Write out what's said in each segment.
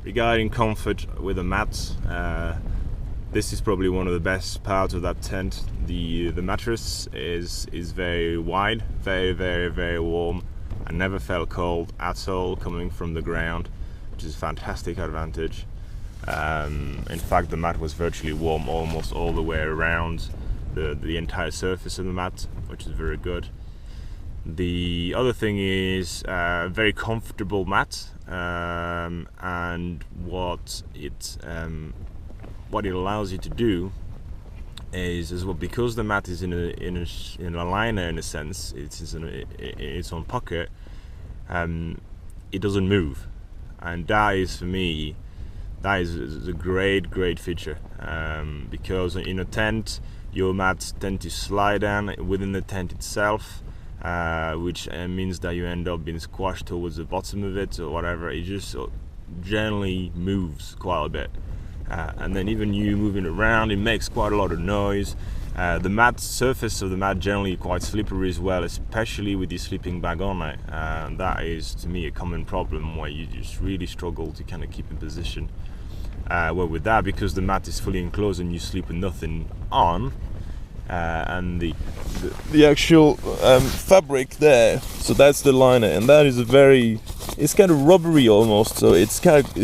regarding comfort with the mat, this is probably one of the best parts of that tent. The mattress is very wide, very warm. I never felt cold at all coming from the ground, which is a fantastic advantage. In fact, the mat was virtually warm almost all the way around the entire surface of the mat, which is very good. The other thing is very comfortable mat, and what it allows you to do is as well, because the mat is in a liner in a sense, it's in its own pocket. It doesn't move, and that is, for me, that is a great feature, because in a tent your mats tend to slide down within the tent itself, which means that you end up being squashed towards the bottom of it or whatever. It just generally moves quite a bit, and then even you moving around, it makes quite a lot of noise. The surface of the mat generally quite slippery as well, especially with your sleeping bag on it. That is, to me, a common problem where you just really struggle to kind of keep in position. Well, with that, because the mat is fully enclosed and you sleep with nothing on, and the actual fabric there, so that's the liner, and that is it's kind of rubbery almost, so it's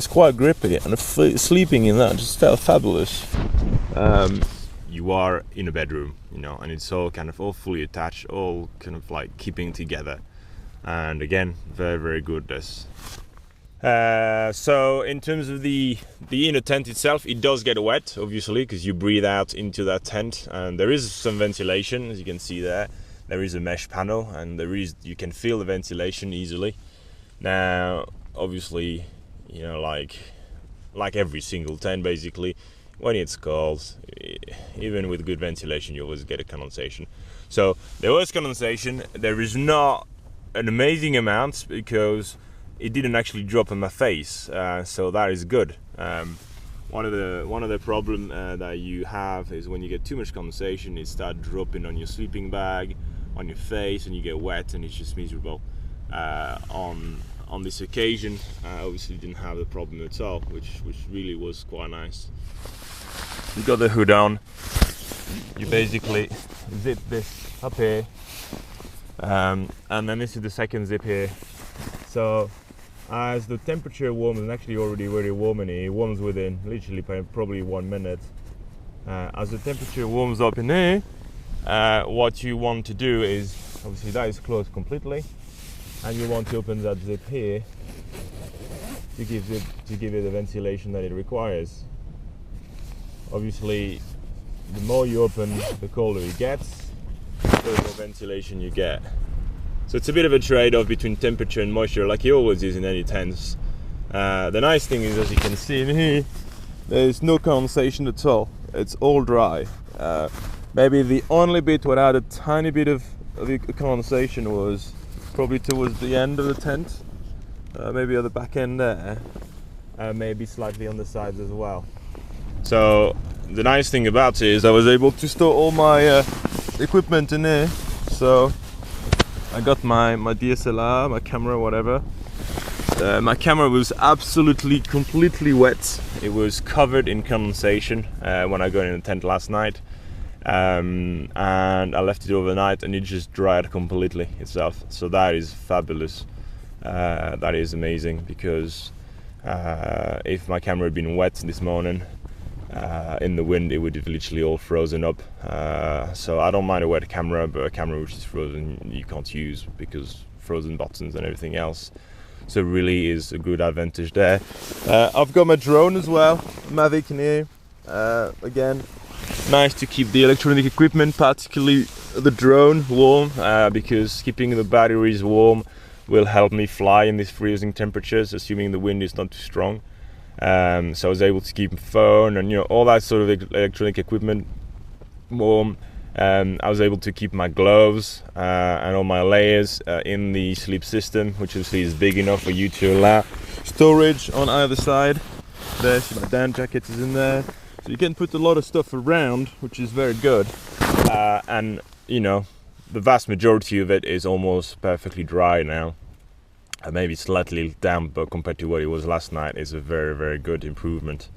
quite grippy, and sleeping in that just felt fabulous. You are in a bedroom, and it's all fully attached, all kind of like keeping together, and again, very good this. So in terms of the inner tent itself, it does get wet, obviously, because you breathe out into that tent, and there is some ventilation, as you can see there. There is a mesh panel, and you can feel the ventilation easily. Now, obviously, like every single tent, basically, when it's cold, even with good ventilation, you always get a condensation. So there was condensation. There is not an amazing amount because it didn't actually drop on my face, so that is good. One of the problem that you have is when you get too much condensation, it starts dropping on your sleeping bag, on your face, and you get wet, and it's just miserable. On this occasion, I obviously didn't have the problem at all, which really was quite nice. You got the hood on. You basically zip this up here, and then this is the second zip here. So as the temperature warms, and actually already very warm in here, it warms within literally probably 1 minute. As the temperature warms up in here, what you want to do is, obviously that is closed completely, and you want to open that zip here to give it the ventilation that it requires. Obviously, the more you open, the colder it gets, the more ventilation you get. So it's a bit of a trade-off between temperature and moisture, like it always is in any tents. The nice thing is, as you can see in here, there's no condensation at all. It's all dry. Maybe the only bit where I had a tiny bit of condensation was probably towards the end of the tent, maybe at the back end there, maybe slightly on the sides as well. So the nice thing about it is I was able to store all my equipment in here. So I got my DSLR, my camera, whatever. My camera was absolutely completely wet. It was covered in condensation when I got in the tent last night, and I left it overnight, and it just dried completely itself. So that is fabulous. That is amazing, because if my camera had been wet this morning in the wind, it would have literally all frozen up. So I don't mind a wet camera, but a camera which is frozen you can't use, because frozen buttons and everything else. So really is a good advantage there. I've got my drone as well, Mavic in here. Again, nice to keep the electronic equipment, particularly the drone, warm, because keeping the batteries warm will help me fly in these freezing temperatures, assuming the wind is not too strong. So I was able to keep my phone and all that sort of electronic equipment warm. I was able to keep my gloves and all my layers in the sleep system, which obviously is big enough for you to allow storage on either side. There's my down jacket is in there, so you can put a lot of stuff around, which is very good. And the vast majority of it is almost perfectly dry now. maybe slightly damp, but compared to what it was last night, is a very, very good improvement.